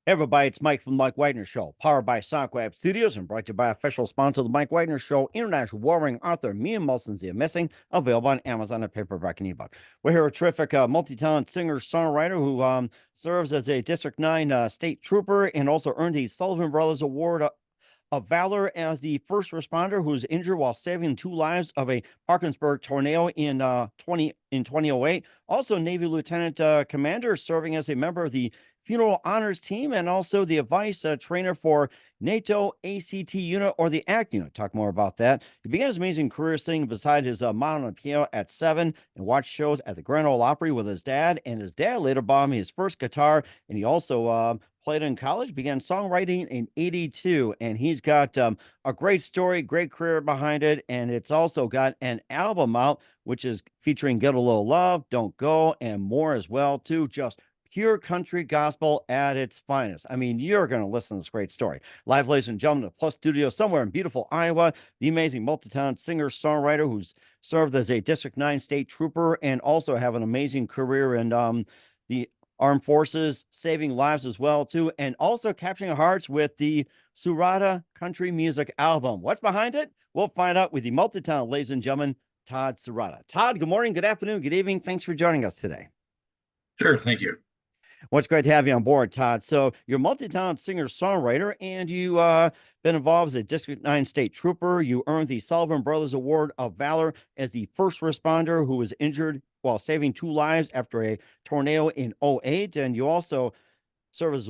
Everybody, it's Mike from the Mike Wagner Show, powered by Songwriter Studios and brought to you by official sponsor of the Mike Wagner Show, international warring author Mia Molson's The Missing, available on Amazon and paperback and ebook. We're here a terrific multi-talent singer-songwriter who serves as a District 9 state trooper and also earned the Sullivan Brothers Award of Valor as the first responder who was injured while saving two lives of a Parkersburg tornado in 2008. Also, Navy Lieutenant Commander serving as a member of the Funeral Honors Team and also the advice trainer for NATO ACT unit or the ACT unit. Talk more about that. He began his amazing career singing beside his mom on the piano at 7 and watched shows at the Grand Ole Opry with his dad. And his dad later bought him his first guitar, and he also played in college, began songwriting in 82, and he's got a great story, great career behind it, and it's also got an album out, which is featuring Get a Little Love, Don't Go, and more as well, too. Just pure country gospel at its finest. I mean, you're going to listen to this great story. Live, ladies and gentlemen, the Plus Studio somewhere in beautiful Iowa, the amazing multi-talented singer-songwriter who's served as a District 9 state trooper and also have an amazing career in the armed forces, saving lives as well, too, and also capturing hearts with the Souhrada country music album. What's behind it? We'll find out with the multi-talented, ladies and gentlemen, Todd Souhrada. Todd, good morning, good afternoon, good evening. Thanks for joining us today. Sure, thank you. Well, it's great to have you on board, Todd. So you're a multi-talented singer-songwriter, and you been involved as a District 9 state trooper. You earned the Sullivan Brothers Award of Valor as the first responder who was injured while saving two lives after a tornado in 2008. And you also serve as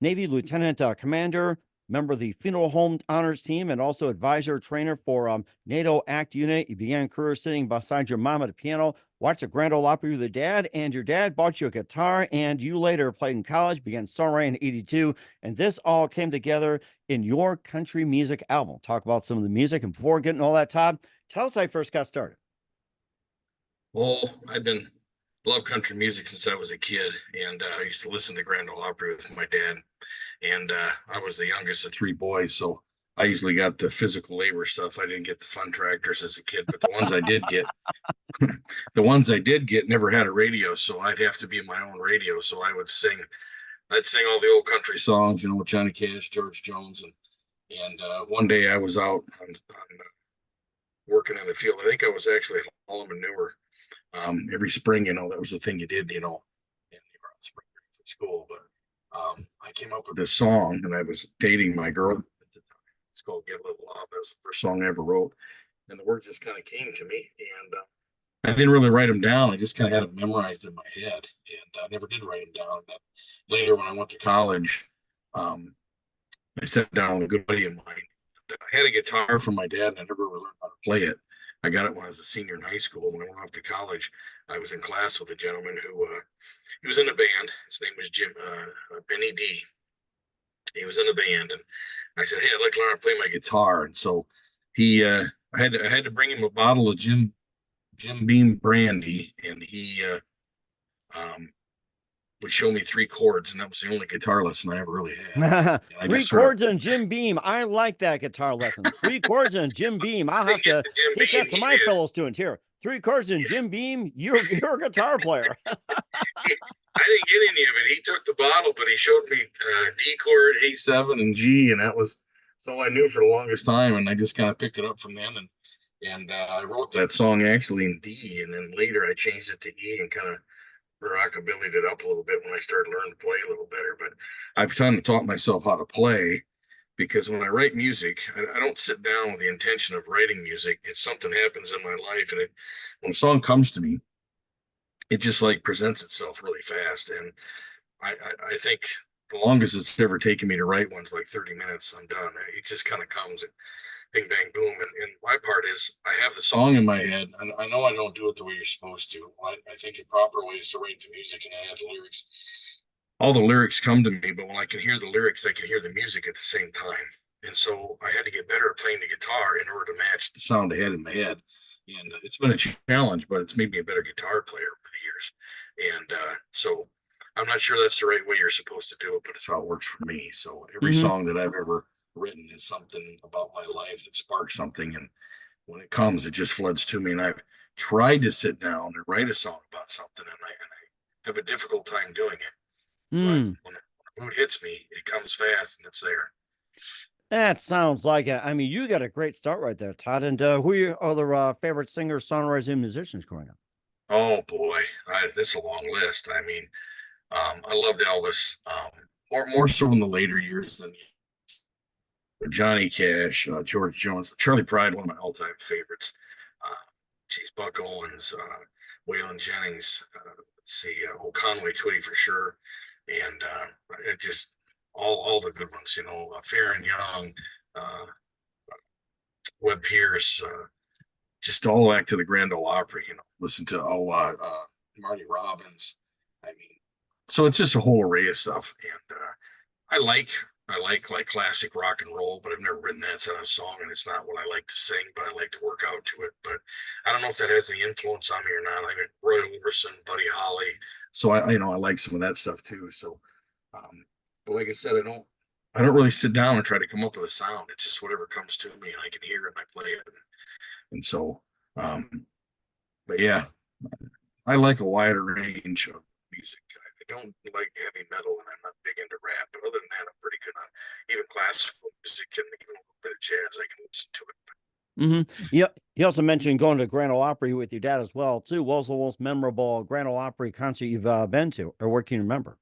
Navy Lieutenant Commander, member of the Funeral Home Honors Team, and also advisor trainer for NATO ACT unit. You began career sitting beside your mom at a piano, watched the Grand Ole Opry with your dad, and your dad bought you a guitar, and you later played in college, began songwriting in 82, and this all came together in your country music album. Talk about some of the music, and before getting all that, Todd, tell us how you first got started. Well, I've been love country music since I was a kid, and I used to listen to Grand Ole Opry with my dad. And I was the youngest of three boys, so I usually got the physical labor stuff. I didn't get the fun tractors as a kid, but the ones I did get, the ones I did get never had a radio, so I'd have to be my own radio. So I would sing, I'd sing all the old country songs, with Johnny Cash, George Jones, and one day I was out on working in the field. I think I was actually hauling manure. Every spring, that was the thing you did, in spring break at school. But I came up with this song, and I was dating my girl at the time. It's called "Get a Little Love." That was the first song I ever wrote, and the words just kind of came to me. And I didn't really write them down. I just kind of had them memorized in my head, and I never did write them down. But later, when I went to college, I sat down with a good buddy of mine. I had a guitar from my dad, and I never really learned how to play it. I got it when I was a senior in high school. When I went off to college, I was in class with a gentleman who he was in a band. His name was Benny D. He was in a band, and I said, "Hey, I'd like to learn how to play my guitar." And so I had to bring him a bottle of Jim Beam brandy, and he would show me three chords, and that was the only guitar lesson I ever really had. Three chords and Jim Beam. I like that guitar lesson. Three chords and Jim Beam. I'll have to take that to my fellow students here. Three chords and Jim Beam. You're a guitar player. I didn't get any of it. He took the bottle, but he showed me D chord, A7, and G, and that was all I knew for the longest time. And I just kind of picked it up from then, and I wrote that song actually in D, and then later I changed it to E and kind of rockabilied it up a little bit when I started learning to play a little better. But I've kind of taught myself how to play, because when I write music, I don't sit down with the intention of writing music. It's something happens in my life, and when a song comes to me, it just like presents itself really fast. And I think the longest it's ever taken me to write one's like 30 minutes. I'm done. It just kind of comes and bing, bang, boom. And my part is I have the song in my head, and I know I don't do it the way you're supposed to. I think the proper way is to write the music and add the lyrics. All the lyrics come to me, but when I can hear the lyrics, I can hear the music at the same time. And so I had to get better at playing the guitar in order to match the sound I had in my head. And it's been a challenge, but it's made me a better guitar player over the years. And so I'm not sure that's the right way you're supposed to do it, but it's how it works for me. So every song that I've ever written is something about my life that sparks something. And when it comes, it just floods to me. And I've tried to sit down and write a song about something, and I have a difficult time doing it. But when mood hits me, it comes fast and it's there. That sounds like it. I mean, you got a great start right there, Todd. And who are your other favorite singers, songwriters, and musicians growing up? Oh boy, this is a long list. I mean, I loved Elvis, more so in the later years than Johnny Cash, George Jones, Charlie Pride, one of my all-time favorites. Uh, geez, Buck Owens, Waylon Jennings. Let's see, Conway Twitty for sure, and it just all the good ones. You know, Farron Young, uh, Webb Pierce, just all back to the Grand Ole Opry. You know, listen to Marty Robbins. I mean, so it's just a whole array of stuff, and I like like classic rock and roll, but I've never written that on a song, and it's not what I like to sing, but I like to work out to it. But I don't know if that has any influence on me or not. I mean, Roy Orbison, Buddy Holly, so I I like some of that stuff too. So, but like I said, I don't really sit down and try to come up with a sound. It's just whatever comes to me, and I can hear it and I play it, and so um, but yeah, I like a wider range of music. I don't like heavy metal, and I'm not big into rap. But other than that, I'm pretty good on even classical music and even a little bit of jazz. I can listen to it. Yeah. You also mentioned going to Grand Ole Opry with your dad as well, too. What was the most memorable Grand Ole Opry concert you've been to, or what can you remember?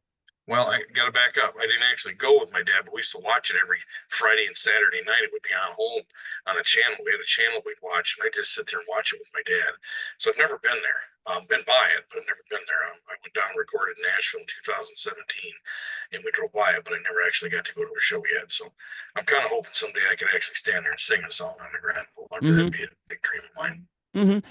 Well, I got to back up. I didn't actually go with my dad, but we used to watch it every Friday and Saturday night. It would be on home on a channel. We had a channel we'd watch, and I just sit there and watch it with my dad. So I've never been there. Been by it, but I've never been there. I went down and recorded in Nashville in 2017, and we drove by it, but I never actually got to go to a show yet. So I'm kind of hoping someday I could actually stand there and sing a song on the Grand Ole. Hmm. That'd be a big dream of mine.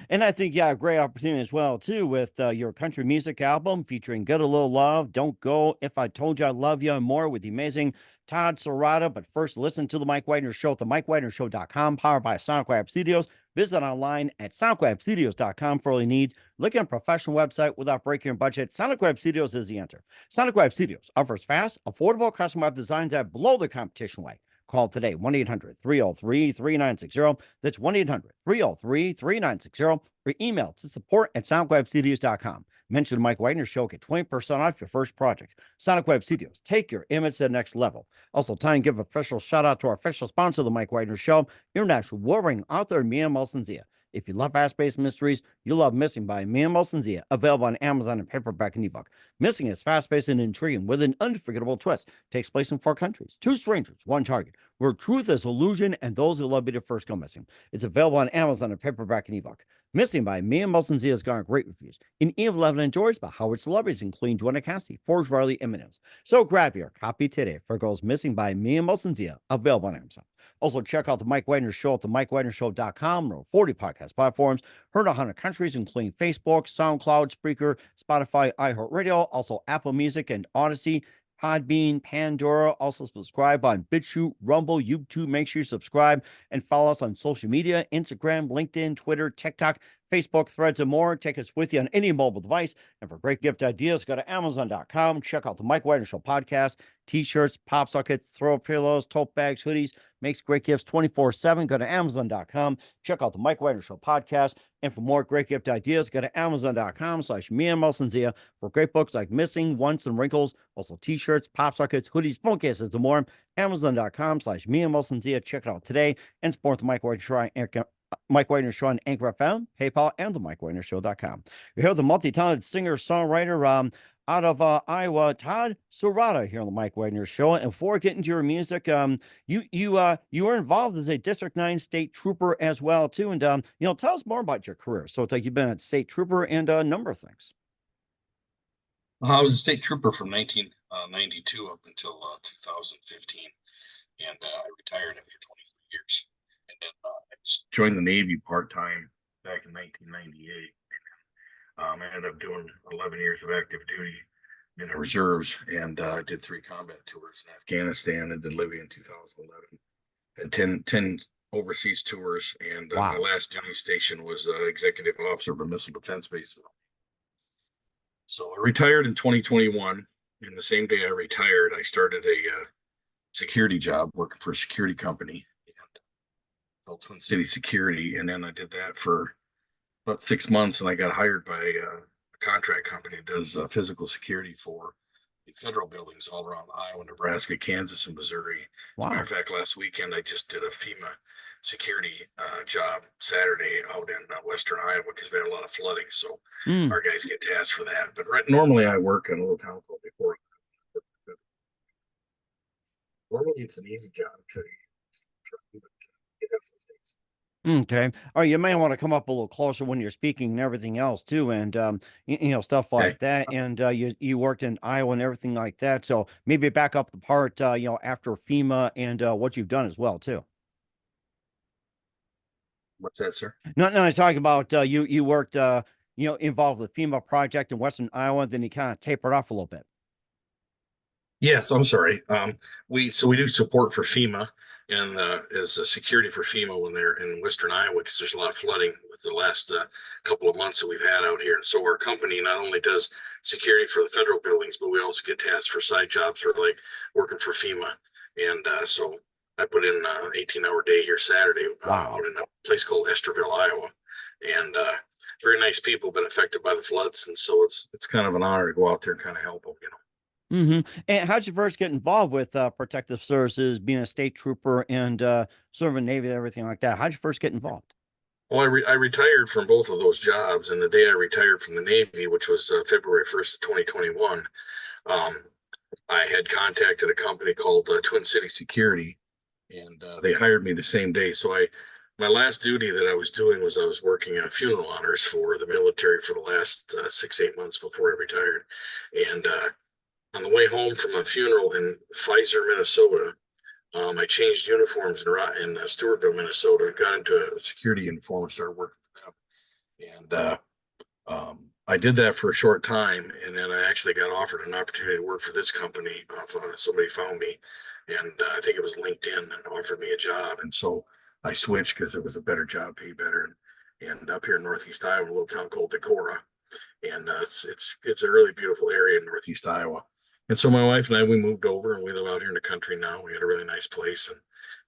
And I think, yeah, a great opportunity as well, too, with your country music album featuring Get a Little Love, Don't Go, If I Told You I Love You, and more with the amazing Todd Souhrada. But first, listen to The Mike Wagner Show at the MikeWagnerShow.com, powered by SoundCloud Studios. Visit online at SoundCloudStudios.com for all your needs. Look at a professional website without breaking your budget. SoundCloud Studios is the answer. SoundCloud Studios offers fast, affordable custom web designs that blow the competition away. Call today, 1-800-303-3960. That's 1-800-303-3960. Or email to support@soundcloudstudios.com. Mention the Mike Wagner Show. Get 20% off your first project. Sonic Web Studios. Take your image to the next level. Also, time to give a official shout out to our official sponsor of the Mike Wagner Show, international warring author Mia Molson-Zia. If you love fast-paced mysteries, you'll love Missing by Mia Molson-Zia, available on Amazon and paperback and ebook. Missing is fast-paced and intriguing with an unforgettable twist. Takes place in 4 countries, 2 strangers, 1 target, where truth is illusion and those who love be the first go missing. It's available on Amazon and paperback and ebook. Missing by Mia Molson-Zia has garnered great reviews and even loved and enjoys by Howard celebrities, including Joanna Cassidy, Forge Riley, and Minims. So grab your copy today for Girls Missing by Mia Molson-Zia, available on Amazon. Also, check out the Mike Wagner Show at the MikeWagnerShow.com or 40 podcast platforms. Heard in 100 countries, including Facebook, SoundCloud, Spreaker, Spotify, iHeartRadio, also Apple Music and Odyssey, Podbean, Pandora. Also subscribe on BitChute, Rumble, YouTube. Make sure you subscribe and follow us on social media, Instagram, LinkedIn, Twitter, TikTok, Facebook, Threads, and more. Take us with you on any mobile device. And for great gift ideas, go to Amazon.com. Check out the Mike Wagner Show podcast, t-shirts, pop sockets, throw pillows, tote bags, hoodies. Makes great gifts 24/7. Go to Amazon.com. Check out the Mike Wagner Show podcast. And for more great gift ideas, go to Amazon.com/Mia Molson-Zia for great books like Missing, Once, and Wrinkles. Also t-shirts, pop sockets, hoodies, phone cases, and more. Amazon.com/Mia Molson-Zia. Check it out today and support the Mike Wagner Show. Mike Wagner Show on Anchor FM, PayPal, and the MikeWagnerShow.com. We have the multi-talented singer-songwriter out of Iowa, Todd Souhrada, here on the Mike Wagner Show. And before we get into your music, you were involved as a District 9 state trooper as well, too. And tell us more about your career. So it's like you've been a state trooper and a number of things. I was a state trooper from 1992 up until 2015, and I retired after 23 years. And then I joined the Navy part-time back in 1998. I ended up doing 11 years of active duty in the reserves, and I did 3 combat tours in Afghanistan and then Libya in 2011. Had 10 overseas tours, and my Wow. last duty station was executive officer of a missile defense base. So I retired in 2021, and the same day I retired, I started a security job working for a security company, called Twin City Security, and then I did that for about 6 months, and I got hired by a contract company that does physical security for federal buildings all around Iowa, Nebraska, Kansas, and Missouri. As a matter of Wow. fact, last weekend I just did a FEMA security job Saturday out in western Iowa because we had a lot of flooding. So Mm. our guys get tasked for that. But normally I work in a little town called Decorah. Normally it's an easy job to but it has some states. Okay. Oh, you may want to come up a little closer when you're speaking and everything else too, and stuff Okay. like that. And you worked in Iowa and everything like that. So maybe back up the part, after FEMA and what you've done as well too. What's that, sir? No, no, I'm talking about you worked involved with FEMA project in Western Iowa, then you kind of tapered off a little bit. Yes, I'm sorry. We do support for FEMA and as a security for FEMA when they're in Western Iowa because there's a lot of flooding with the last couple of months that we've had out here. And so our company not only does security for the federal buildings, but we also get tasked for side jobs for like working for FEMA. And so I put in an 18-hour day here Saturday out Wow. in a place called Esterville, Iowa, and very nice people been affected by the floods, and so it's kind of an honor to go out there and kind of help them, you know. Hmm. And how'd you first get involved with protective services, being a state trooper and serving Navy and everything like that? How'd you first get involved? Well, I retired from both of those jobs, and the day I retired from the Navy, which was February 1st, 2021, um, I had contacted a company called Twin City Security, and they hired me the same day. So my last duty that I was doing was I was working on funeral honors for the military for the last 6, 8 months before I retired. And on the way home from a funeral in Pfizer, Minnesota, I changed uniforms in Stewartville, Minnesota, got into a security uniform and started working for them. And I did that for a short time, and then I actually got offered an opportunity to work for this company. Somebody found me, and I think it was LinkedIn and offered me a job, and so I switched because it was a better job, paid better, and up here in Northeast Iowa, a little town called Decorah, and it's a really beautiful area in Northeast Iowa. And so my wife and I we moved over and we live out here in the country now. We had a really nice place,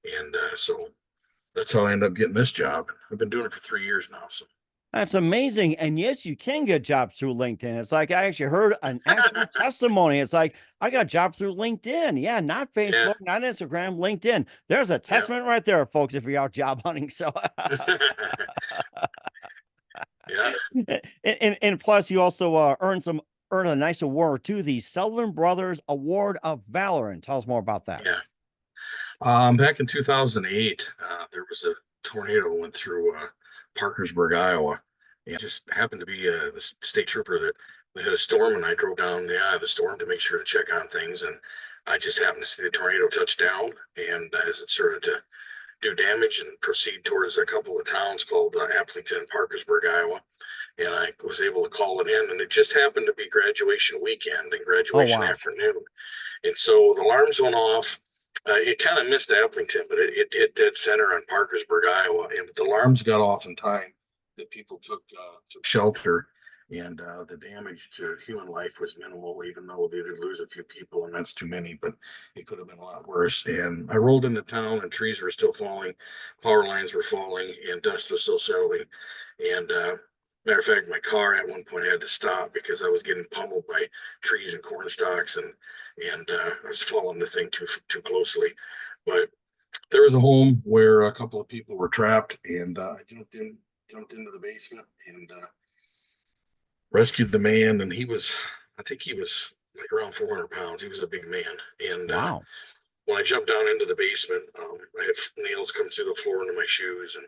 and so that's how I ended up getting this job. I've been doing it for 3 years now. So That's amazing. And yes, you can get jobs through LinkedIn. It's like I actually heard an actual testimony. It's like I got a job through LinkedIn. Yeah, not yeah, Facebook, not Instagram, LinkedIn. There's a yeah. testament right there, folks, if you're out job hunting. So Yeah, and plus you also earned a nice award too, the Sullivan Brothers Award of Valor. And tell us more about that. yeah. Back in 2008, there was a tornado went through Parkersburg, Iowa. And it just happened to be the state trooper that we had a storm, and I drove down the eye of the storm to make sure to check on things. And I just happened to see the tornado touch down, and as it started to do damage and proceed towards a couple of towns called Applington and Parkersburg, Iowa. And I was able to call it in, and it just happened to be graduation weekend and Oh graduation wow. afternoon. And so the alarms went off. It kind of missed Applington, but it hit dead center on Parkersburg, Iowa. And the alarms got off in time that people took shelter, and the damage to human life was minimal, even though they did lose a few people, and that's too many. But it could have been a lot worse. And I rolled into town, and trees were still falling, power lines were falling, and dust was still settling. And matter of fact, my car at one point had to stop because I was getting pummeled by trees and corn stalks, and I was following the thing too closely. But there was a home where a couple of people were trapped, and I jumped into the basement and rescued the man. And I think he was like around 400 pounds. He was a big man. And Wow. when I jumped down into the basement, I had nails come through the floor into my shoes, and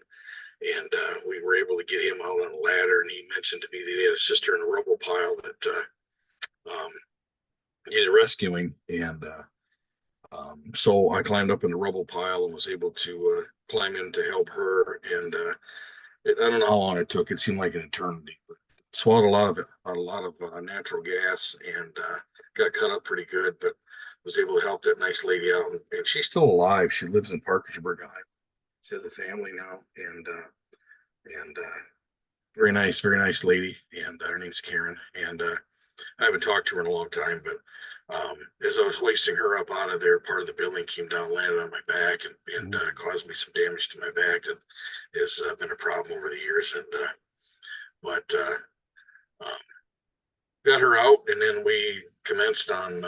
we were able to get him out on a ladder. And he mentioned to me that he had a sister in a rubble pile that needed rescuing, and so I climbed up in the rubble pile and was able to climb in to help her. And I don't know how long it took. It seemed like an eternity. But swallowed a lot of natural gas, and got cut up pretty good. But was able to help that nice lady out, and she's still alive. She lives in Parkersburg, Iowa. She has a family now, and very nice lady. And her name's Karen. And I haven't talked to her in a long time, but as I was hoisting her up out of there, part of the building came down, landed on my back, and Ooh. caused me some damage to my back that has been a problem over the years. And but um, got her out, and then we commenced on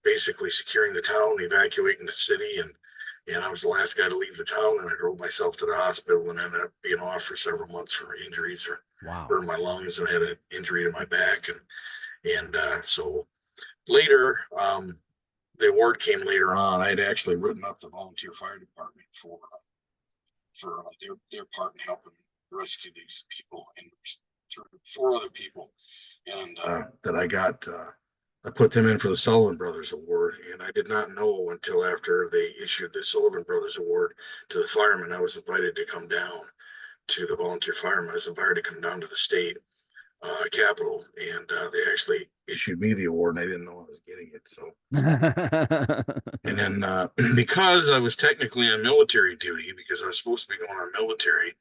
basically securing the town, evacuating the city, and I was the last guy to leave the town, and I drove myself to the hospital and ended up being off for several months for injuries or Wow. burned my lungs and had an injury to my back, and so later, the award came later on. I had actually written up the volunteer fire department for their part in helping rescue these people and four other people, and that I got. I put them in for the Sullivan Brothers Award, and I did not know until after they issued the Sullivan Brothers Award to the firemen. I was invited to come down to the volunteer firemen. I was invited to come down to the state capital, and they actually issued me the award, and I didn't know I was getting it. So, and then because I was technically on military duty, because I was supposed to be going on military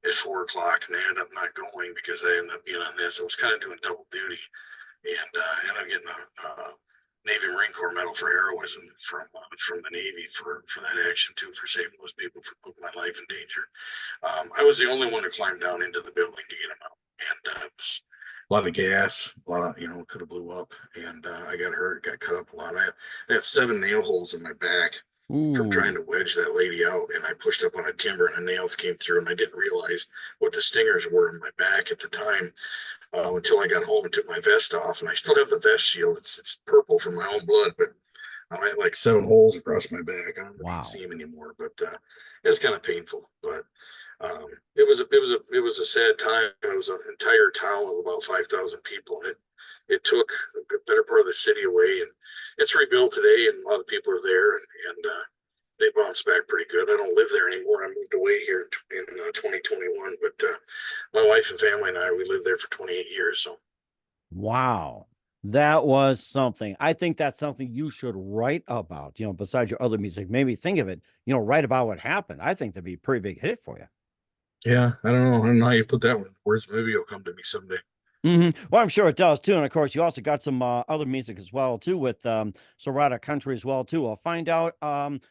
at 4 o'clock, and I ended up not going because I ended up being on this. I was kind of doing double duty, and I ended up getting a Navy Marine Corps Medal for heroism from the Navy for that action too, for saving those people, for putting my life in danger. I was the only one to climb down into the building to get them out, and it was a lot of gas, a lot of, could have blew up, and I got hurt, got cut up a lot. I had 7 nail holes in my back from trying to wedge that lady out, and I pushed up on a timber and the nails came through, and I didn't realize what the stingers were in my back at the time until I got home and took my vest off, and I still have the vest shield. It's purple from my own blood, but I had like 7 holes across my back. I don't really see them anymore, but it's kind of painful. But it was a sad time. It was an entire town of about 5,000 people, and it took a better part of the city away, and it's rebuilt today, and a lot of people are there, and they bounced back pretty good. I don't live there anymore. I moved away here in 2021, but my wife and family and we lived there for 28 years. So, wow, that was something. I think that's something you should write about. Besides your other music, maybe think of it. Write about what happened. I think that'd be a pretty big hit for you. yeah, I don't know how you put that one in words. Maybe it'll come to me someday. Well, I'm sure it does too, and of course, you also got some other music as well too with Souhrada Country as well too. We'll find out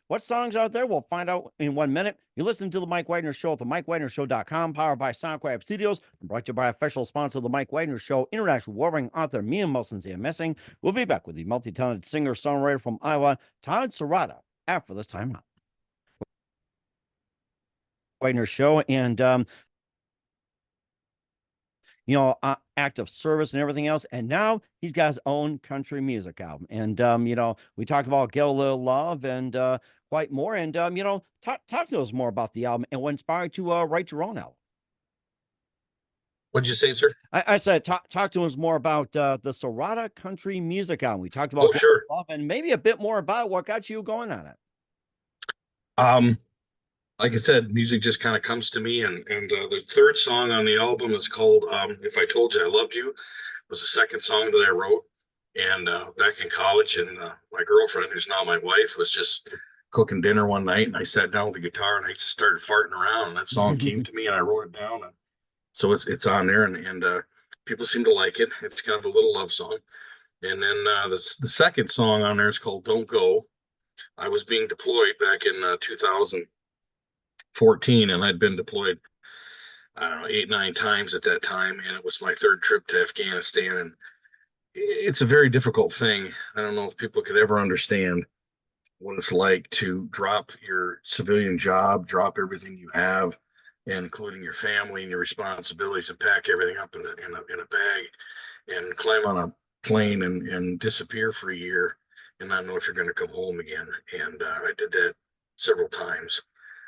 what songs out there. We'll find out in 1 minute. You listen to the Mike Wagner Show at the MikeWagnerShow.com, powered by SoundCloud Studios, and brought to you by official sponsor of the Mike Wagner Show, international warring author Mia Mulson's Missing. We'll be back with the multi-talented singer-songwriter from Iowa, Todd Souhrada, after this time out. Wagner Show, and act of service and everything else. And now he's got his own country music album. And, we talked about Get a Little Love and quite more. And, talk to us more about the album and what inspired you to write your own album. What'd you say, sir? I said, talk to us more about the Souhrada Country Music album. We talked about sure. Love and maybe a bit more about what got you going on it. Like I said, music just kind of comes to me, and the third song on the album is called "If I Told You I Loved You." It was the second song that I wrote, and back in college, and my girlfriend, who's now my wife, was just cooking dinner one night, and I sat down with the guitar and I just started farting around, and that song came to me, and I wrote it down, and so it's on there, and people seem to like it. It's kind of a little love song, and then the second song on there is called "Don't Go." I was being deployed back in 2014, and I'd been deployed, I don't know, 8, 9 times at that time, and it was my third trip to Afghanistan, and it's a very difficult thing. I don't know if people could ever understand what it's like to drop your civilian job, drop everything you have, including your family and your responsibilities, and pack everything up in a bag and climb on a plane and disappear for a year and not know if you're going to come home again. And I did that several times,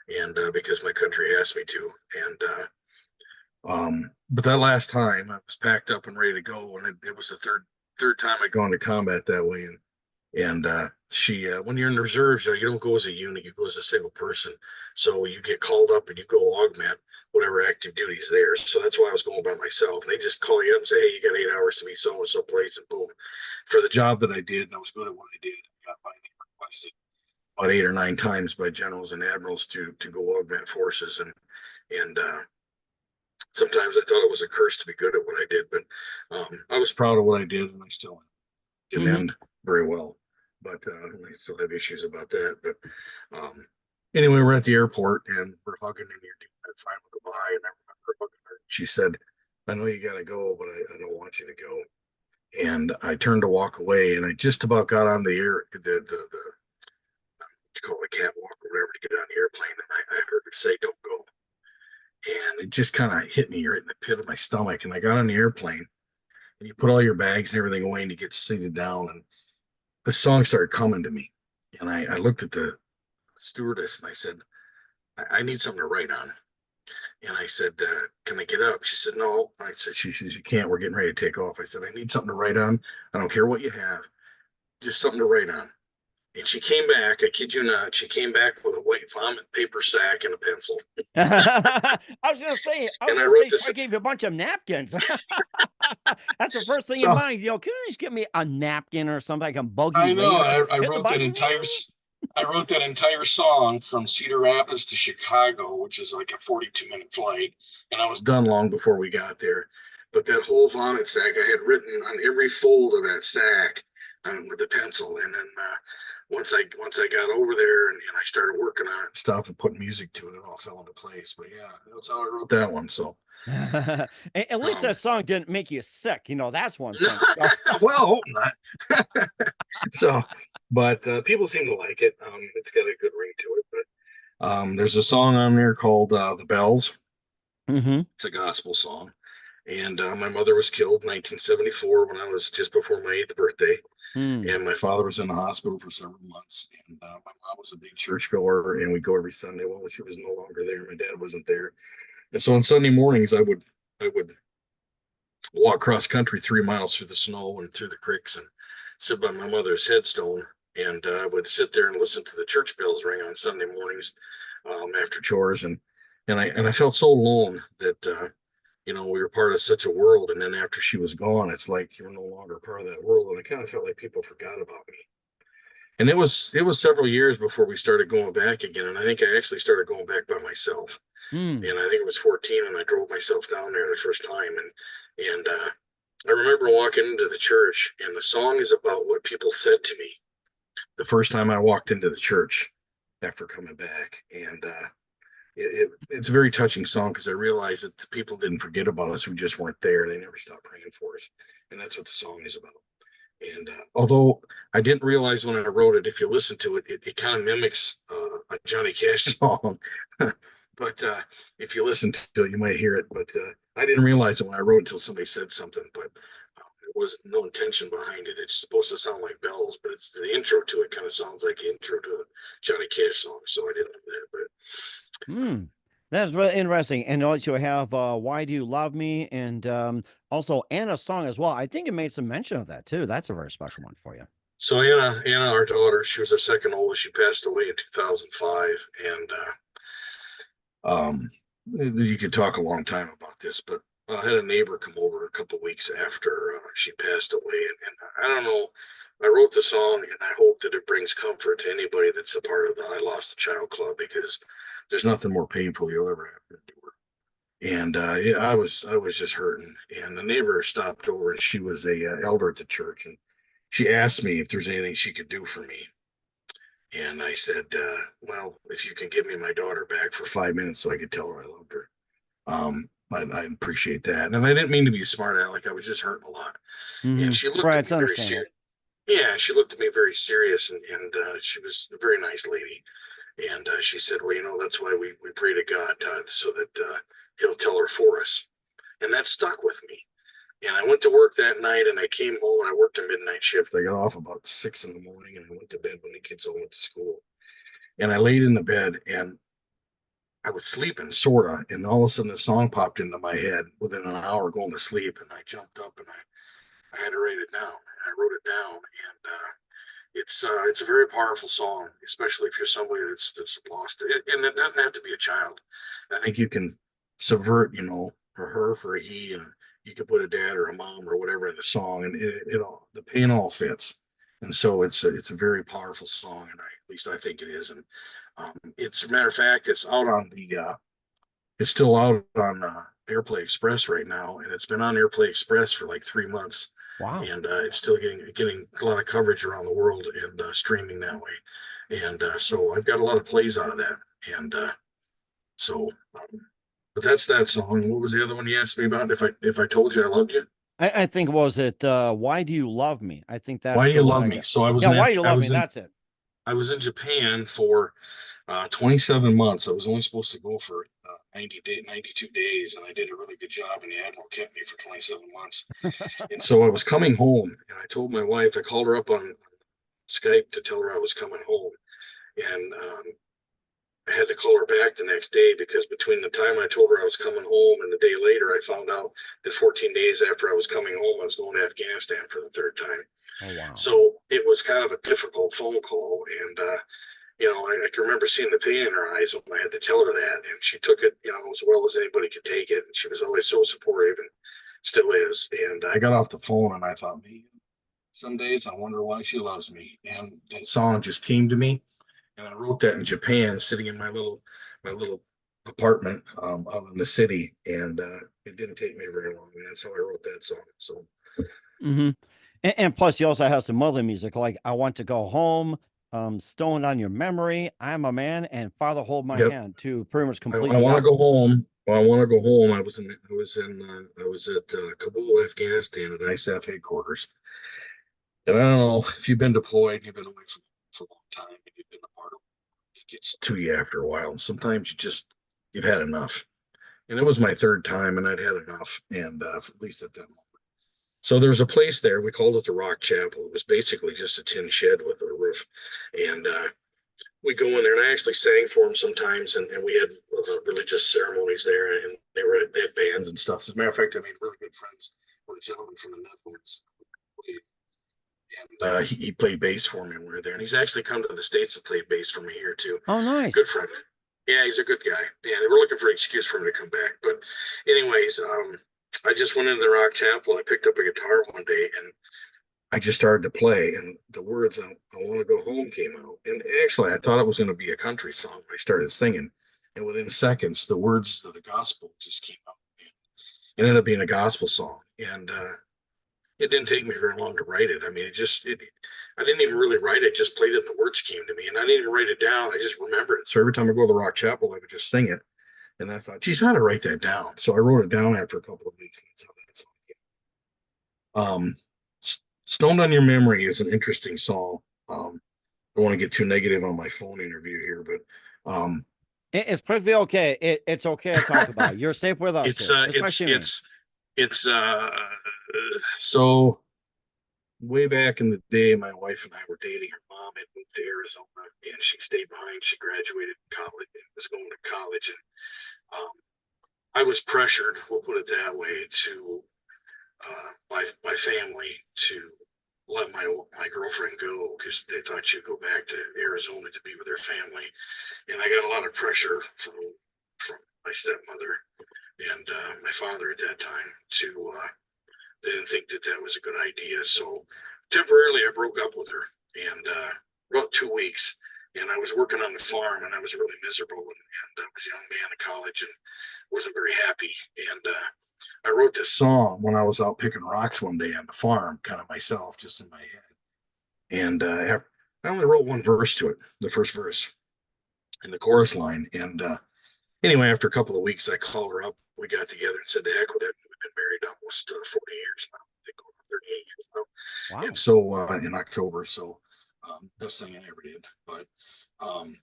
and because my country asked me to. And but that last time I was packed up and ready to go, and it was the third time I'd gone to combat that way. And she, when you're in the reserves, you don't go as a unit, you go as a single person. So you get called up and you go augment whatever active duty is there. So that's why I was going by myself. And they just call you up and say, hey, you got 8 hours to be so and so place, and boom. For the job that I did, and I was good at what I did, I got my name requested about 8 or 9 times by generals and admirals to go augment forces. And sometimes I thought it was a curse to be good at what I did, but I was proud of what I did, and I still am. Didn't end very well, but I still have issues about that. But anyway, we're at the airport and we're hugging, and you're doing that final goodbye, and I remember hugging her. She said, I know you got to go, but I don't want you to go. and I turned to walk away, and I just about got on the air, it's called a catwalk or whatever, to get on the airplane, and I heard her say, "Don't go," and it just kind of hit me right in the pit of my stomach. And I got on the airplane, and you put all your bags and everything away, and you get seated down, and the song started coming to me, and I looked at the stewardess and I said, I need something to write on. And I said, can I get up? She said, no. I said, she says, you can't. We're getting ready to take off. I said, I need something to write on. I don't care what you have, just something to write on. And she came back, I kid you not, she came back with a white vomit paper sack and a pencil. I was gonna say, And I wrote she this. gave you a bunch of napkins. That's the first thing in So mind. Can you just give me a napkin or something I can bug you I know later? I Hit the wrote that button. entire song from Cedar Rapids to Chicago, which is like a 42-minute flight, and I was done long before we got there. But that whole vomit sack I had written on every fold of that sack with a pencil, and then once I got over there and I started working on it and stuff and putting music to it, it all fell into place. But yeah, that's how I wrote that one. So At least um, that song didn't make you sick. That's one thing. So. well, hope not. So, but people seem to like it. It's got a good ring to it. But there's a song on there called "The Bells." Mm-hmm. It's a gospel song, and my mother was killed in 1974 when I was just before my 8th birthday. Mm. And my father was in the hospital for several months, and my mom was a big churchgoer, and we'd go every Sunday. Well, she was no longer there. My dad wasn't there, and so on Sunday mornings, I would walk cross country 3 miles through the snow and through the creeks and sit by my mother's headstone, and I would sit there and listen to the church bells ring on Sunday mornings after chores, and I felt so alone that we were part of such a world, and then after she was gone, it's like you're no longer part of that world, and I kind of felt like people forgot about me. And it was several years before we started going back again, and I think I actually started going back by myself. Mm. And I think it was 14 when I drove myself down there the first time, and I remember walking into the church, and the song is about what people said to me the first time I walked into the church after coming back, and it's a very touching song because I realized that the people didn't forget about us. We just weren't there. They never stopped praying for us, and that's what the song is about. And although I didn't realize when I wrote it, if you listen to it, it kind of mimics a Johnny Cash song. But if you listen to it, you might hear it. But I didn't realize it when I wrote it until somebody said something. But there was no intention behind it. It's supposed to sound like bells, but it's the intro to it kind of sounds like the intro to a Johnny Cash song. So I didn't know that. Mm. That's really interesting. And also you have Why Do You Love Me? And also Anna's song as well. I think it made some mention of that too. That's a very special one for you. So Anna, our daughter, she was our second oldest. She passed away in 2005, and you could talk a long time about this, but I had a neighbor come over a couple of weeks after she passed away, and I don't know. I wrote the song, and I hope that it brings comfort to anybody that's a part of the I Lost a Child Club, because there's nothing more painful you'll ever have to endure. And yeah, I was just hurting. And the neighbor stopped over, and she was a elder at the church, and she asked me if there's anything she could do for me. And I said, well, if you can give me my daughter back for 5 minutes so I could tell her I loved her, I appreciate that. And I didn't mean to be a smart aleck. I was just hurting a lot. And Mm-hmm. she looked Right. at It's me very understandable. serious. Yeah, she looked at me very serious, and she was a very nice lady. And she said, well, that's why we pray to God, Todd, so that he'll tell her for us. And that stuck with me. And I went to work that night, and I came home, and I worked a midnight shift. I got off about 6 in the morning, and I went to bed when the kids all went to school. And I laid in the bed, and I was sleeping, sort of. And all of a sudden, the song popped into my head within an hour going to sleep. And I jumped up, and I had to write it down. And I wrote it down. And it's a very powerful song, especially if you're somebody that's lost it. And it doesn't have to be a child. I think you can subvert, for her, for a he, and you could put a dad or a mom or whatever in the song, and it all, the pain all fits. And so it's a very powerful song, and at least I think it is. And it's a matter of fact, it's still out on Airplay Express right now, and it's been on Airplay Express for like 3 months, Wow. and it's still getting a lot of coverage around the world, and streaming that way. And so I've got a lot of plays out of that, and so. But that's that song. What was the other one you asked me about? If I told you I loved you? I think was it Why Do You Love Me? I think Why that's Do the You one Love I Me? got. So I was Yeah, in Why Do You Love Me? That's it. I was in Japan for 27 months. I was only supposed to go for 92 days, and I did a really good job, and the admiral kept me for 27 months. And so I was coming home, and I told my wife, I called her up on Skype to tell her I was coming home, and I had to call her back the next day because between the time I told her I was coming home and the day later, I found out that 14 days after I was coming home, I was going to Afghanistan for the third time. Oh wow. So it was kind of a difficult phone call, and I can remember seeing the pain in her eyes when I had to tell her that, and she took it, as well as anybody could take it. And she was always so supportive, and still is. And I got off the phone, and I thought, man, some days I wonder why she loves me. And that song just came to me, and I wrote that in Japan, sitting in my little apartment out in the city, and it didn't take me very long, and that's how I wrote that song. So, Hmm. And plus, you also have some other music like "I Want to Go Home," "Stoned on Your Memory," "I'm a Man," and "Father Hold My yep, Hand" to pretty much I complete the want to album. go home. I want to go home. I was at Kabul, Afghanistan at ISAF headquarters. And I don't know if you've been deployed, you've been away for a long time, and you've been a part of it. It gets to you after a while. Sometimes you've had enough. And it was my third time, and I'd had enough, and at least at that moment. So there was a place there. We called it the Rock Chapel. It was basically just a tin shed with a roof, and we go in there, and I actually sang for them sometimes, and we had religious ceremonies there, and they had bands and stuff. As a matter of fact, I made really good friends with a gentleman from the Netherlands, and he played bass for me when we were there. And he's actually come to the States and played bass for me here too. Oh, Good nice. friend. Yeah, he's a good guy. Yeah, they were looking for an excuse for him to come back. But anyways, I just went into the Rock Chapel and I picked up a guitar one day and I just started to play, and the words "I want to go home" came out. And actually, I thought it was going to be a country song. I started singing, and within seconds, the words of the gospel just came out. It ended up being a gospel song, and it didn't take me very long to write it. I mean, I didn't even really write it, just played it, and the words came to me. And I didn't even write it down. I just remembered it. So every time I go to the Rock Chapel, I would just sing it. And I thought, geez, I ought to write that down. So I wrote it down after a couple of weeks. That's how that song came. Stoned on Your Memory is an interesting song. I don't want to get too negative on my phone interview here, but It's perfectly okay. It's okay to talk about. You're safe with us it's here, especially me. it's so way back in the day, my wife and I were dating. Her mom had moved to Arizona, and she stayed behind. She graduated college and was going to college, and I was pressured, we'll put it that way, to my family to let my girlfriend go because they thought she'd go back to Arizona to be with her family, and I got a lot of pressure from my stepmother and my father at that time to they didn't think that that was a good idea. So temporarily, I broke up with her, and about 2 weeks. And I was working on the farm, and I was really miserable. And I was a young man in college, and wasn't very happy. And I wrote this song when I was out picking rocks one day on the farm, kind of myself, just in my head. And I only wrote one verse to it, the first verse and the chorus line. And anyway, after a couple of weeks, I called her up. We got together and said, "The heck with it." We've been married almost 40 years now. I think over 38 years now. And Wow. so in October, so best thing I ever did. But um,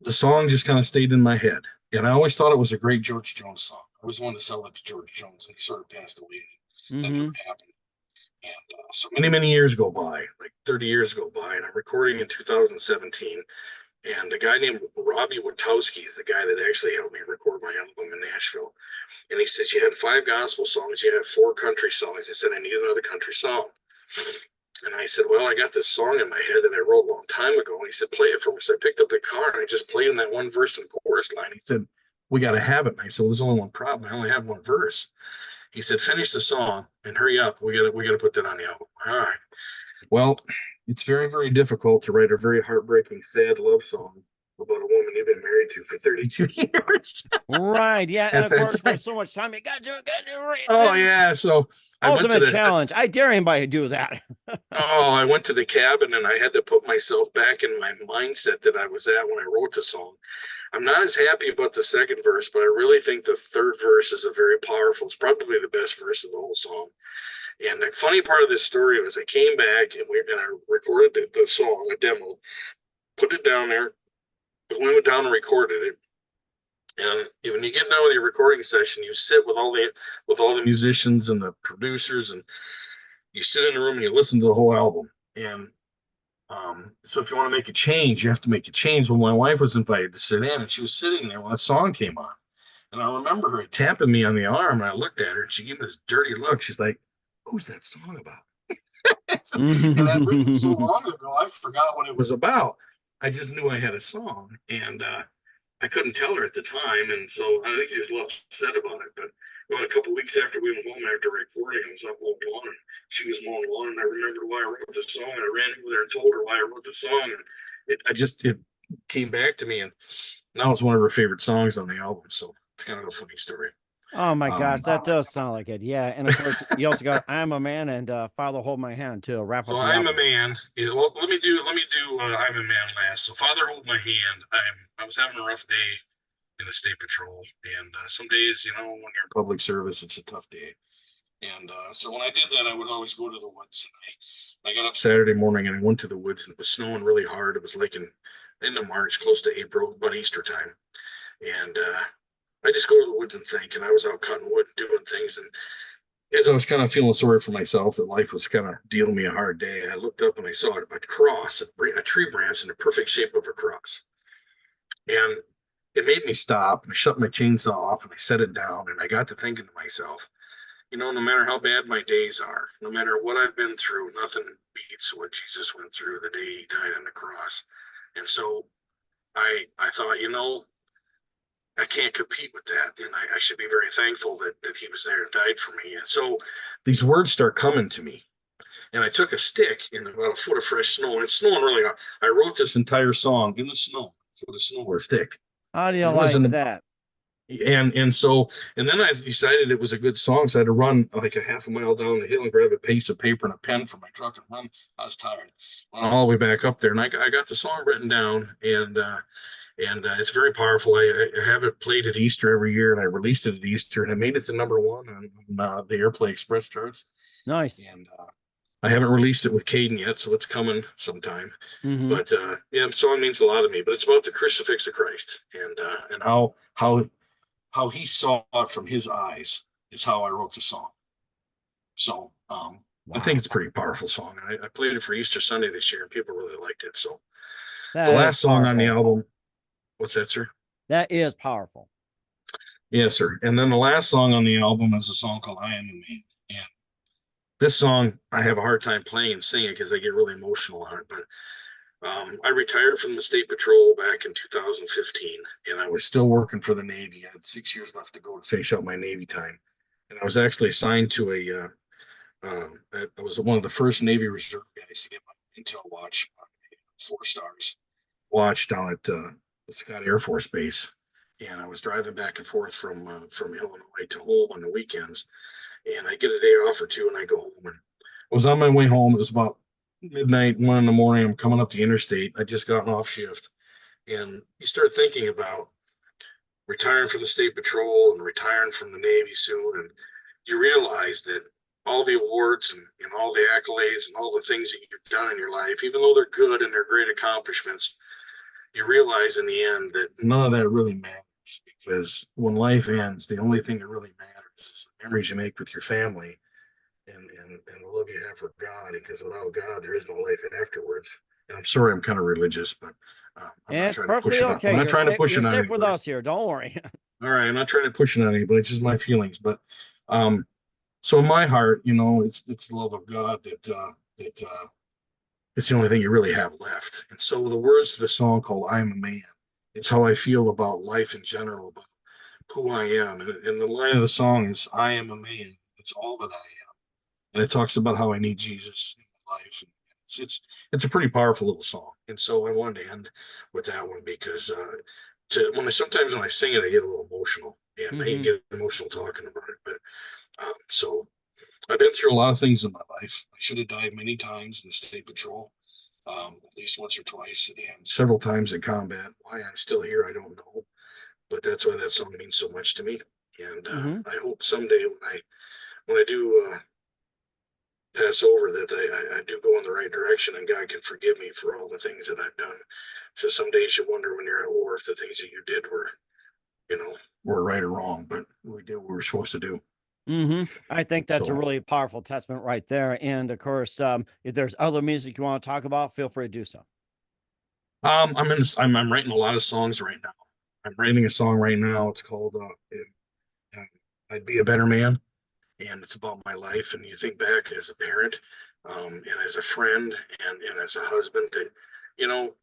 the song just kind of stayed in my head. And I always thought it was a great George Jones song. I always wanted to sell it to George Jones, and he sort of passed away. That never Hmm. happened. And so many years go by, like 30 years go by, and I'm recording in 2017. And a guy named Robbie Witowski is the guy that actually helped me record my album in Nashville. And he said, "You had 5 gospel songs, you had 4 country songs." He said, "I need another country song." And I said, "Well, I got this song in my head that I wrote a long time ago." And he said, "Play it for me." So I picked up the car and I just played him that one verse and chorus line. He said, "We got to have it." And I said, "Well, there's only one problem. I only have one verse." He said, "Finish the song and hurry up. We gotta put that on the album." All right. Well, it's very difficult to write a very heartbreaking, sad love song about a woman you've been married to for 32 years Right. Yeah. And at of that course, with time. so much time, you got to Oh written. yeah, so I went to Ultimate the challenge. I dare anybody to do that. I went to the cabin and I had to put myself back in my mindset that I was at when I wrote the song. I'm not as happy about the second verse, but I really think the third verse is a very powerful. It's probably the best verse of the whole song. And the funny part of this story was I came back and I recorded the song, a demo, put it down there. But we went down and recorded it. And when you get done with your recording session, you sit with all the musicians and the producers, and you sit in the room and you listen to the whole album. And so if you want to make a change, you have to make a change. Well, my wife was invited to sit in, and she was sitting there when that song came on. And I remember her tapping me on the arm, and I looked at her, and she gave me this dirty look. She's like, "Who's that song about?" And I'd written so long ago, I forgot what it was about. I just knew I had a song, and I couldn't tell her at the time, and so I think she was a little upset about it. But a couple of weeks after we went home after recording, I was up mowing lawn, and she was mowing lawn, and I remembered why I wrote the song, and I ran over there and told her why I wrote the song, and it came back to me, and now it's one of her favorite songs on the album. So it's kind of a funny story. Oh my gosh, that does sound like it. Yeah, and of course you also got "I'm a Man" and "Father Hold My Hand" to wrap So up the I'm a album. man. Well, let me do I'm a man last. So Father Hold My Hand. I was having a rough day in the state patrol, and some days, when you're in public service, it's a tough day. And so when I did that, I would always go to the woods. And I got up Saturday morning and I went to the woods, and it was snowing really hard. It was like into March, close to April, about Easter time. And I just go to the woods and think. And I was out cutting wood and doing things. And as I was kind of feeling sorry for myself, that life was kind of dealing me a hard day, I looked up and I saw a cross, a tree branch in the perfect shape of a cross. And it made me stop, and I shut my chainsaw off and I set it down, and I got to thinking to myself, no matter how bad my days are, no matter what I've been through, nothing beats what Jesus went through the day he died on the cross. And so I thought, I can't compete with that. And I should be very thankful that he was there and died for me. And so these words start coming to me. And I took a stick in about a foot of fresh snow, and it's snowing really hard. I wrote this entire song in the snow, with a snow with a stick. How do you And it was in like the that? and then I decided it was a good song, so I had to run like a half a mile down the hill and grab a piece of paper and a pen from my truck and run. I was tired. Went all the way back up there, and I got the song written down, and it's very powerful. I have it played at Easter every year, and I released it at Easter, and it made it to number 1 on the Airplay Express charts. Nice. And I haven't released it with Caden yet, so it's coming sometime. But yeah, the song means a lot to me. But it's about the crucifix of Christ, and how he saw it from his eyes is how I wrote the song. So I think it's a pretty powerful song. I played it for Easter Sunday this year, and people really liked it. So the That is last song on the powerful. album, what's that, sir? That is powerful. Yes, sir. And then the last song on the album is a song called "I Am a Man." And this song I have a hard time playing and singing because I get really emotional on it. But I retired from the state patrol back in 2015, and I was still working for the Navy. I had 6 years left to go to finish out my Navy time, and I was actually assigned to I was one of the first Navy Reserve guys to get my intel watch, 4 stars watch down at Scott Air Force Base, and I was driving back and forth from Illinois to home on the weekends, and I get a day off or two, and I go home. And I was on my way home. It was about midnight, 1 in the morning. I'm coming up the interstate. I just gotten off shift, and you start thinking about retiring from the state patrol and retiring from the Navy soon, and you realize that all the awards and all the accolades and all the things that you've done in your life, even though they're good and they're great accomplishments, you realize in the end that none of that really matters, because when life ends, the only thing that really matters is the memories you make with your family and the love you have for God, because without God, there is no life afterwards. And I'm sorry, I'm kind of religious, but I'm not And it's trying to push perfectly it on. I'm okay. not trying to push You're it on safe with anybody. us here. Don't worry. All right, I'm not trying to push it on anybody. It's just my feelings. But so in my heart, it's the love of God that it's the only thing you really have left. And so the words of the song called "I'm a Man," it's how I feel about life in general, about who I am. And the line of the song is, "I am a man. It's all that I am." And it talks about how I need Jesus in my life. And it's a pretty powerful little song. And so I wanted to end with that one, because sometimes when I sing it, I get a little emotional, and I can get emotional talking about it. But so I've been through a lot of things in my life. I should have died many times in the state patrol. at least once or twice, and several times in combat. Why I'm still here, I don't know, but that's why that song means so much to me. And Hmm. I hope someday when I do pass over that I do go in the right direction, and God can forgive me for all the things that I've done. So some days you wonder when you're at war if the things that you did were right or wrong, but we did what we were supposed to do. I think that's a So really powerful testament right there. And of course, if there's other music you want to talk about, feel free to do so. I'm writing a lot of songs right now. I'm writing a song right now. It's called uh, "I'd Be a Better Man," and it's about my life. And you think back as a parent, and as a friend, and as a husband, that you know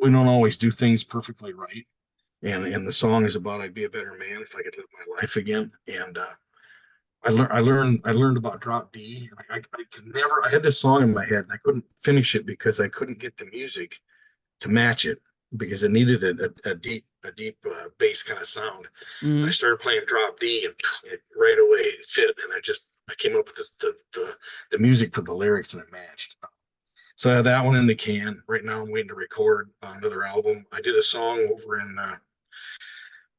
we don't always do things perfectly right. And the song is about I'd be a better man if I could live my life again. And I learned about drop D. I could never. I had this song in my head and I couldn't finish it because I couldn't get the music to match it because it needed a deep bass kind of sound. And I Hmm. started playing drop D, and it right away it fit. And I came up with the music for the lyrics, and it matched. So I had that one in the can. Right now, I'm waiting to record another album. I did a song over in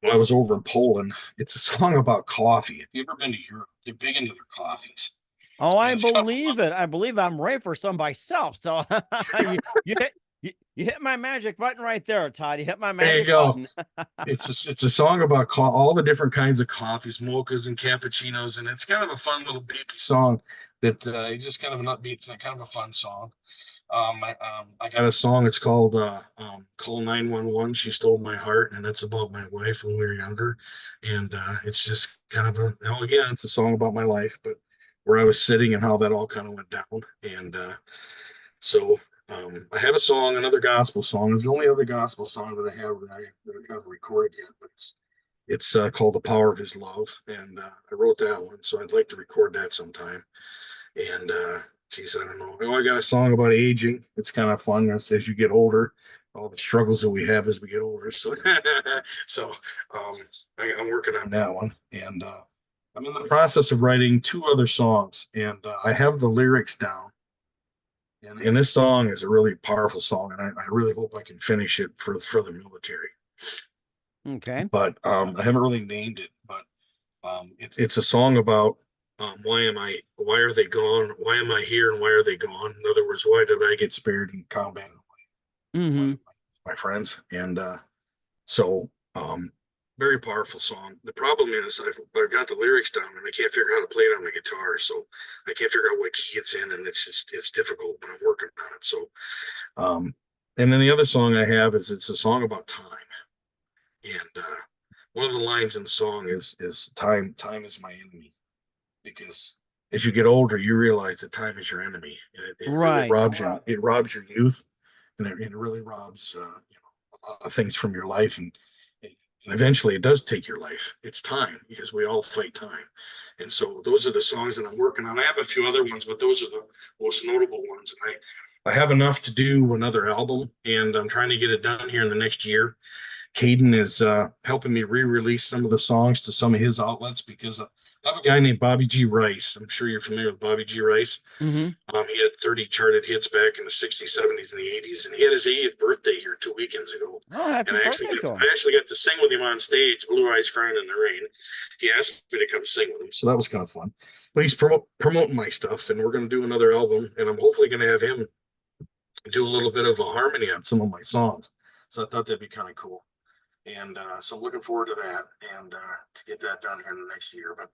when I was over in Poland. It's a song about coffee. If you've ever been to Europe, they're big into their coffees, Oh, I and it's got believe it. I believe I'm ready for some myself. So you hit my magic button right there, Todd. You hit my there you magic go. button. It's a song about all the different kinds of coffees, mochas and cappuccinos, and it's kind of a fun little beepy song that just kind of an upbeat, kind of a fun song. I got a song. It's called "Call 911." She stole my heart, and it's about my wife when we were younger. And it's just kind of again, it's a song about my life, but where I was sitting and how that all kind of went down. And so I have a song, another gospel song. It's the only other gospel song that I haven't recorded yet, but it's called "The Power of His Love," and I wrote that one. So I'd like to record that sometime. And geez, I don't know. Oh, I got a song about aging. It's kind of fun as you get older, all the struggles that we have as we get older. So, so I'm working on that one, and I'm in the process of writing two other songs, and I have the lyrics down. And this song is a really powerful song, and I really hope I can finish it for the military. Okay. But I haven't really named it, but it's a song about why are they gone? Why am I here and why are they gone? In other words, why did I get spared in combat with Hmm. my friends? And so very powerful song. The problem is I've got the lyrics down and I can't figure out how to play it on the guitar. So I can't figure out what key it's in, and it's difficult, but I'm working on it. So um and then the other song I have is it's a song about time. And one of the lines in the song is time is my enemy, because as you get older, you realize that time is your enemy, and it really Right. robs you. It robs your youth, and it really robs a lot of things from your life, and eventually it does take your life. It's time, because we all fight time, and so those are the songs that I'm working on. I have a few other ones, but those are the most notable ones. And I have enough to do another album, and I'm trying to get it done here in the next year. Caden is helping me re-release some of the songs to some of his outlets, because I have a guy named Bobby G. Rice. I'm sure you're familiar with Bobby G. Rice. Hmm. He had 30 charted hits back in the 60s, 70s, and the 80s, and he had his 80th birthday here 2 weekends ago. Oh, happy And birthday to him. I actually got to sing with him on stage, "Blue Eyes Crying in the Rain." He asked me to come sing with him, so that was kind of fun. But he's promoting my stuff, and we're going to do another album, and I'm hopefully going to have him do a little bit of a harmony on some of my songs. So I thought that'd be kind of cool. And so I'm looking forward to that, and to get that done here in the next year. But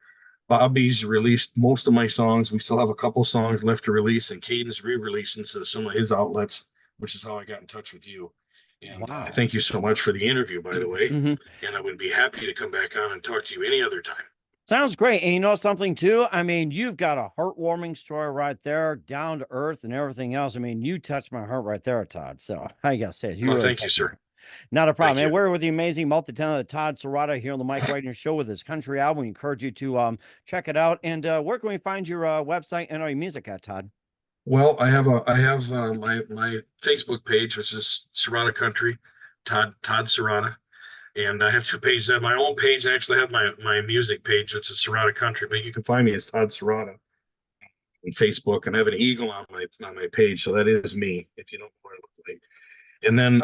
Bobby's released most of my songs. We still have a couple songs left to release, and Caden's re-releasing to some of his outlets, which is how I got in touch with you. And I Wow. thank you so much for the interview, by the way. Hmm. And I would be happy to come back on and talk to you any other time. Sounds great. And you know something too? I mean, you've got a heartwarming story right there, down to earth and everything else. I mean, you touched my heart right there, Todd. So I gotta say, you Well, really thank you, touched my sir. heart. Not a problem. Thank And you. we're with the amazing multi-talented Todd Souhrada here on the Mike Wagner Show with his country album. We encourage you to check it out. And where can we find your website and all your music at, Todd? Well, I have my Facebook page, which is Serrata Country, Todd Serrata. And I have two pages. I have my own page. I actually have my music page, which is Serrata Country, but you can find me as Todd Serrata. on Facebook, and I have an eagle on my page, so that is me. If you don't know what I look like, and then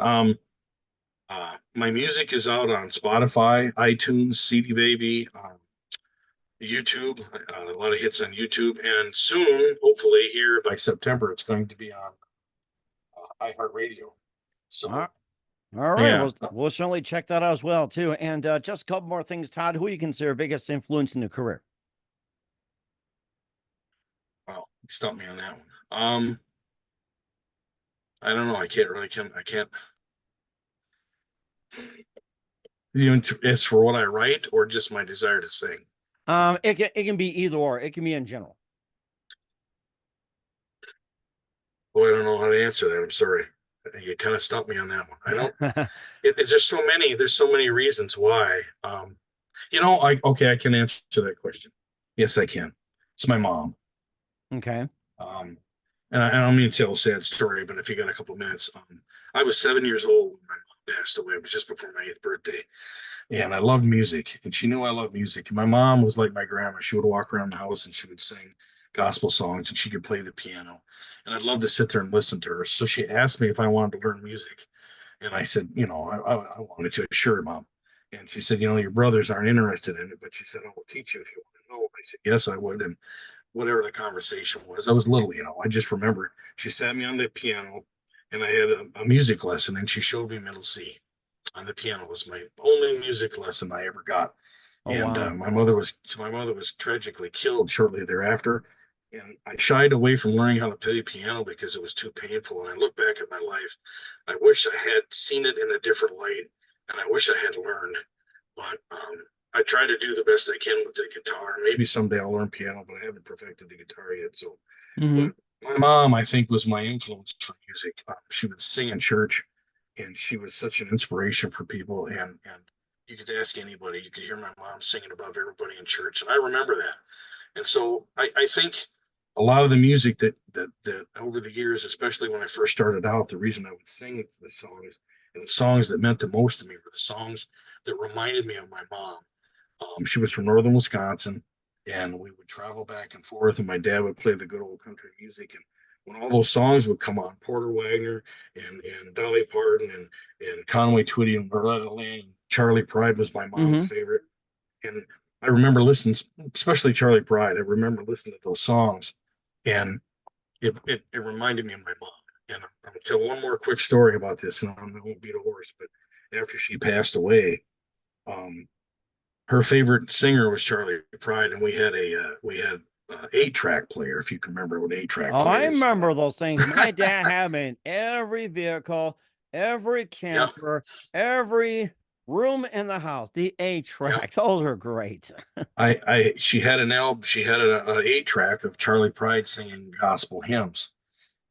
my music is out on Spotify, iTunes, CD Baby, YouTube. A lot of hits on YouTube, and soon, hopefully, here by September, it's going to be on iHeartRadio. So. All right. Yeah. We'll certainly check that out as well, too. And just a couple more things, Todd. Who you consider biggest influence in your career? Well, you stumped me on that one. I don't know. I can't. As for what I write or just my desire to sing? It can be either or. It can be in general. Well, I don't know how to answer that. I'm sorry. You kind of stumped me on that one. I don't. It's just so many. There's so many reasons why. I can answer that question. Yes, I can. It's my mom. Okay. And I don't mean to tell a sad story, but if you got a couple minutes, I was 7 years old when my mom passed away. It was just before my 8th birthday, and I loved music, and she knew I loved music. And my mom was like my grandma. She would walk around the house and she would sing gospel songs, and she could play the piano. And I'd love to sit there and listen to her. So she asked me if I wanted to learn music, and I said, I wanted to. Sure, mom. And she said, your brothers aren't interested in it, but she said, I will teach you if you want to know. I said, yes, I would. And whatever the conversation was. I was little, I just remember she sat me on the piano and I had a music lesson, and she showed me middle C on the piano. It was my only music lesson I ever got. Oh, And wow. my mother was tragically killed shortly thereafter. And I shied away from learning how to play piano because it was too painful. And I look back at my life, I wish I had seen it in a different light, and I wish I had learned. But I try to do the best I can with the guitar. Maybe someday I'll learn piano, but I haven't perfected the guitar yet. So, Mm-hmm. but my mom, I think, was my influence for music. She would sing in church, and she was such an inspiration for people. And you could ask anybody, you could hear my mom singing above everybody in church, and I remember that. And so I think a lot of the music that over the years, especially when I first started out, the reason I would sing the songs and the songs that meant the most to me were the songs that reminded me of my mom. She was from northern Wisconsin, and we would travel back and forth, and my dad would play the good old country music. And when all those songs would come on, Porter Wagner and Dolly Parton and Conway Twitty and Loretta Lynn, Charlie Pride was my mom's Mm-hmm. favorite. And I remember listening, especially Charlie Pride. I remember listening to those songs, and it reminded me of my mom. And I'm gonna tell one more quick story about this, and I won't beat a horse, but after she passed away, um, her favorite singer was Charlie Pride, and we had 8-track player, if you can remember what 8-track Oh, I players. remember those things. My dad had them in every vehicle, every Yeah, camper, every room in the house. The yeah. 8-track. Those are great. She had an album. She had an 8-track of Charlie Pride singing gospel hymns,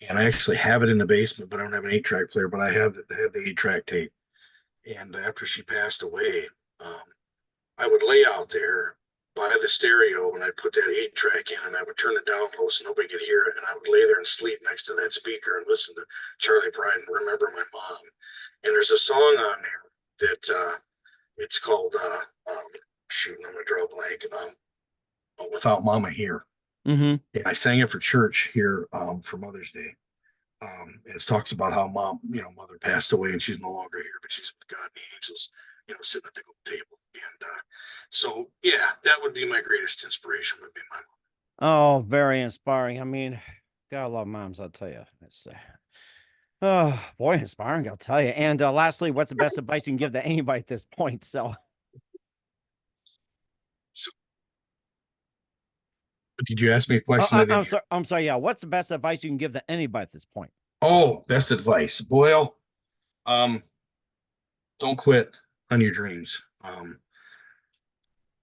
and I actually have it in the basement, but I don't have an 8-track player. But I have the 8-track tape. And after she passed away, um, I would lay out there by the stereo and I'd put that 8-track in, and I would turn it down low so nobody could hear it. And I would lay there and sleep next to that speaker and listen to Charlie Pride and remember my mom. And there's a song on there that it's called, shoot, I'm going to draw a blank, Without Mama Here. Mm-hmm. And I sang it for church here for Mother's Day. It talks about how mother passed away and she's no longer here, but she's with God and the angels, sitting at the table. And so, yeah, that would be my greatest inspiration, would be my mom. Oh, very inspiring. I mean, gotta love moms, I'll tell you. Oh, boy, inspiring, I'll tell you. And lastly, what's the best advice you can give to anybody at this point? So, So, did you ask me a question? I'm sorry. I'm sorry. Yeah. What's the best advice you can give to anybody at this point? Oh, best advice. Boyle, um, don't quit on your dreams.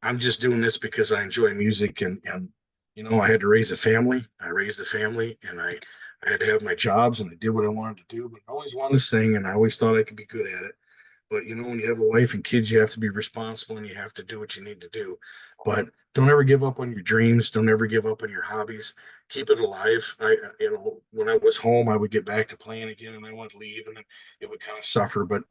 I'm just doing this because I enjoy music, and I had to raise a family. I raised a family, and I had to have my jobs, and I did what I wanted to do, but I always wanted to sing, and I always thought I could be good at it. But when you have a wife and kids, you have to be responsible and you have to do what you need to do. But don't ever give up on your dreams. Don't ever give up on your hobbies. Keep it alive. When I was home, I would get back to playing again, and I would leave, and it would kind of suffer. But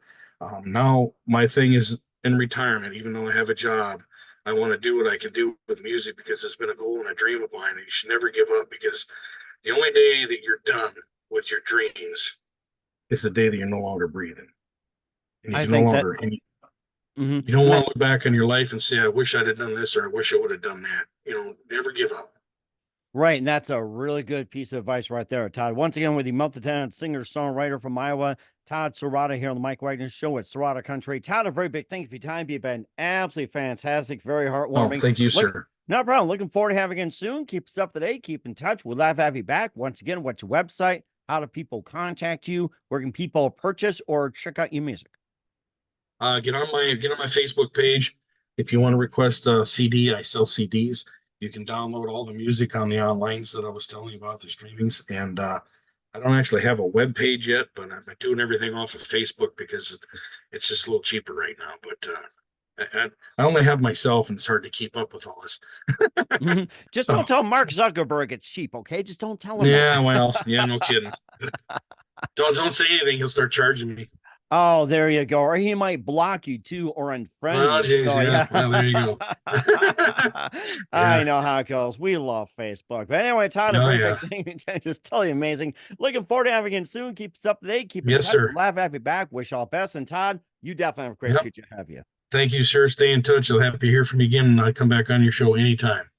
now my thing is in retirement. Even though I have a job, I want to do what I can do with music because it's been a goal and a dream of mine. And you should never give up, because the only day that you're done with your dreams is the day that you're no longer breathing. And you I can no think that, longer, and mhm. you don't And want to look back on your life and say, I wish I'd have done this, or I wish I would have done that. Never give up. right, and that's a really good piece of advice right there, Todd. Once again, with the multi-talented singer-songwriter from Iowa, Todd Souhrada, here on the Mike Wagner Show at Souhrada Country. Todd, a very big thank you for your time. You've been absolutely fantastic, very Oh, heartwarming. thank you, Look, sir. no problem. Looking forward to having you again soon. Keep us up to date. Keep in touch. We'd love to have you back. Once again, what's your website? How do people contact you? Where can people purchase or check out your music? Get on my Facebook page. If you want to request a CD, I sell CDs. You can download all the music on the onlines that I was telling you about, the streamings. And I don't actually have a web page yet, but I'm doing everything off of Facebook because it's just a little cheaper right now. But I only have myself, and it's hard to keep up with all this. Just So, don't tell Mark Zuckerberg it's cheap, okay? Just don't tell him yeah, that. well, yeah, no kidding. Don't say anything. He'll start charging me. Oh, there you go. Or he might block you too or unfriend Oh, you. geez, So, yeah. yeah. Well, there you go. I Yeah. know how it goes. We love Facebook. But anyway, Todd, a Oh, very yeah. big thing. Just totally amazing. Looking forward to having you again soon. Keep us up to date. Keep in Yes, touch. sir. We'll laugh, have you back. Wish all best. And Todd, you definitely have a great Yep. future. Have you? Thank you, sir. Stay in touch. I'll happy to hear from you again, and I'll come back on your show anytime.